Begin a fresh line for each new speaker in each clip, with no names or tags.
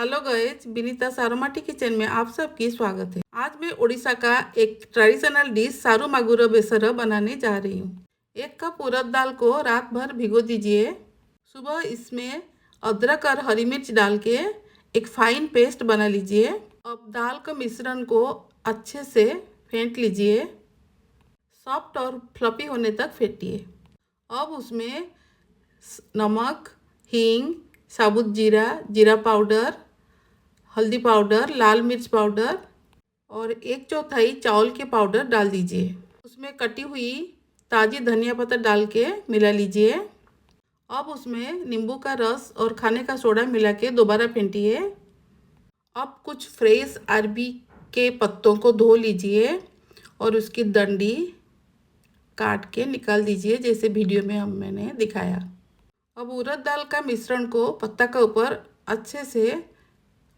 Hello guys, Vinita सारोमाटी kitchen में आप सबकी स्वागत है। आज मैं उड़ीसा का एक ट्रेडिशनल डिश सारू मागुर बेसर बनाने जा रही हूँ। 1 कप उड़द दाल को रात भर भिगो दीजिए। सुबह इसमें अदरक और हरी मिर्च डाल के एक फाइन पेस्ट बना लीजिए। अब दाल का मिश्रण को अच्छे से फेंट लीजिए। सॉफ्ट और फ्लफी होने तक फेंटिए। अब उसमें नमक, हींग, साबुत जीरा, जीरा पाउडर, हल्दी पाउडर, लाल मिर्च पाउडर और 1/4 चावल के पाउडर डाल दीजिए। उसमें कटी हुई ताज़ी धनिया पत्ता डाल के मिला लीजिए। अब उसमें नींबू का रस और खाने का सोडा मिला के दोबारा फेंटिए। अब कुछ फ्रेश अरबी के पत्तों को धो लीजिए और उसकी डंडी काट के निकाल दीजिए, जैसे वीडियो में मैंने दिखाया। अब उड़द दाल का मिश्रण को पत्ता के ऊपर अच्छे से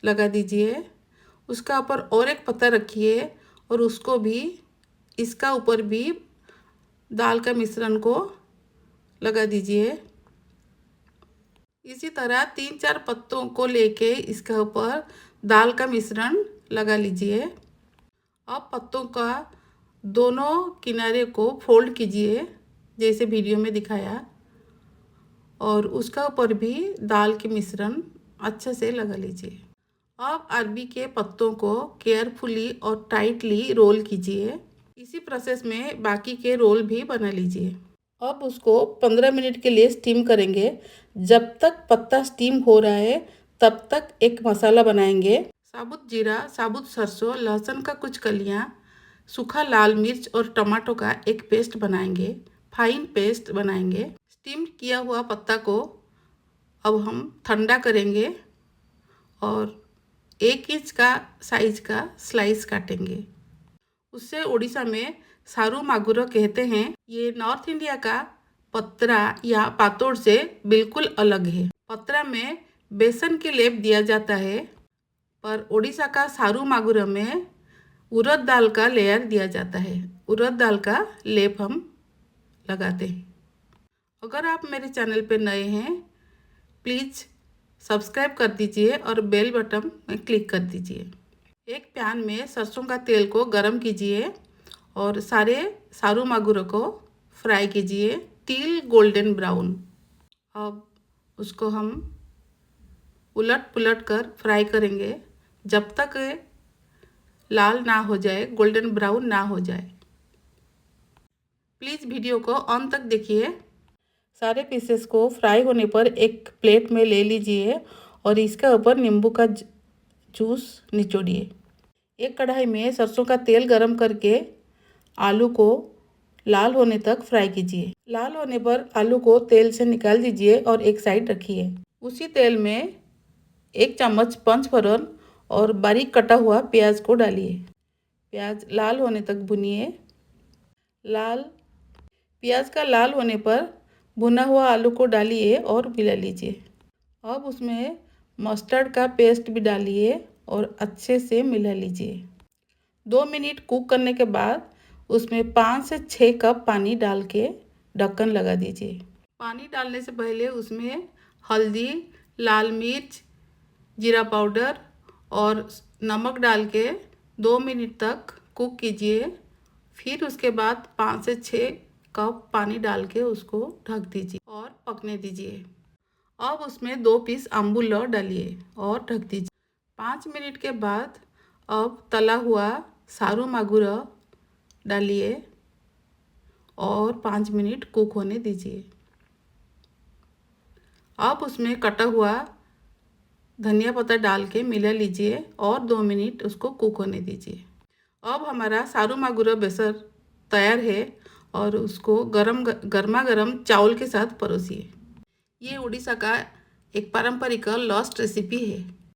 लगा दीजिए। उसका ऊपर और एक पत्ता रखिए और उसको भी इसका ऊपर भी दाल का मिश्रण को लगा दीजिए। इसी तरह 3-4 पत्तों को लेके इसके ऊपर दाल का मिश्रण लगा लीजिए। अब पत्तों का दोनों किनारे को फोल्ड कीजिए, जैसे वीडियो में दिखाया, और उसका ऊपर भी दाल के मिश्रण अच्छे से लगा लीजिए। अब अरबी के पत्तों को केयरफुली और टाइटली रोल कीजिए। इसी प्रोसेस में बाकी के रोल भी बना लीजिए। अब उसको 15 मिनट के लिए स्टीम करेंगे। जब तक पत्ता स्टीम हो रहा है तब तक एक मसाला बनाएंगे। साबुत जीरा, साबुत सरसों, लहसुन का कुछ कलियां, सूखा लाल मिर्च और टमाटो का एक पेस्ट बनाएंगे। फाइन पेस्ट बनाएंगे। स्टीम किया हुआ पत्ता को अब हम ठंडा करेंगे और 1 इंच का साइज का स्लाइस काटेंगे। उससे उड़ीसा में सारू मागुर कहते हैं। ये नॉर्थ इंडिया का पत्रा या पातोड़ से बिल्कुल अलग है। पत्रा में बेसन के लेप दिया जाता है, पर उड़ीसा का सारू मागुर में उड़द दाल का लेयर दिया जाता है। उड़द दाल का लेप हम लगाते हैं। अगर आप मेरे चैनल पर नए हैं, प्लीज़ सब्सक्राइब कर दीजिए और बेल बटन में क्लिक कर दीजिए। एक पैन में सरसों का तेल को गरम कीजिए और सारे सारू मागुर को फ्राई कीजिए टिल गोल्डन ब्राउन। अब उसको हम उलट पुलट कर फ्राई करेंगे जब तक लाल ना हो जाए, गोल्डन ब्राउन ना हो जाए। प्लीज़ वीडियो को अंत तक देखिए। सारे पीसेस को फ्राई होने पर एक प्लेट में ले लीजिए और इसके ऊपर नींबू का जूस निचोड़िए। एक कढ़ाई में सरसों का तेल गरम करके आलू को लाल होने तक फ्राई कीजिए। लाल होने पर आलू को तेल से निकाल दीजिए और एक साइड रखिए। उसी तेल में 1 चम्मच पंचफोरन और बारीक कटा हुआ प्याज को डालिए। प्याज लाल होने तक भुनिए। प्याज का लाल होने पर भुना हुआ आलू को डालिए और मिला लीजिए। अब उसमें मस्टर्ड का पेस्ट भी डालिए और अच्छे से मिला लीजिए। 2 मिनट कुक करने के बाद उसमें 5 से 6 कप पानी डाल के ढक्कन लगा दीजिए। पानी डालने से पहले उसमें हल्दी, लाल मिर्च, जीरा पाउडर और नमक डाल के 2 मिनट तक कुक कीजिए। फिर उसके बाद 5 से 6 कप पानी डाल के उसको ढक दीजिए और पकने दीजिए। अब उसमें 2 पीस अम्बुल डालिए और ढक दीजिए। 5 मिनट के बाद अब तला हुआ सारू मागुर डालिए और 5 मिनट कुक होने दीजिए। अब उसमें कटा हुआ धनिया पत्ता डाल के मिला लीजिए और 2 मिनट उसको कुक होने दीजिए। अब हमारा सारू मागुर बेसर तैयार है और उसको गर्मा गर्म चावल के साथ परोसिए। ये उड़ीसा का एक पारंपरिक लॉस्ट रेसिपी है।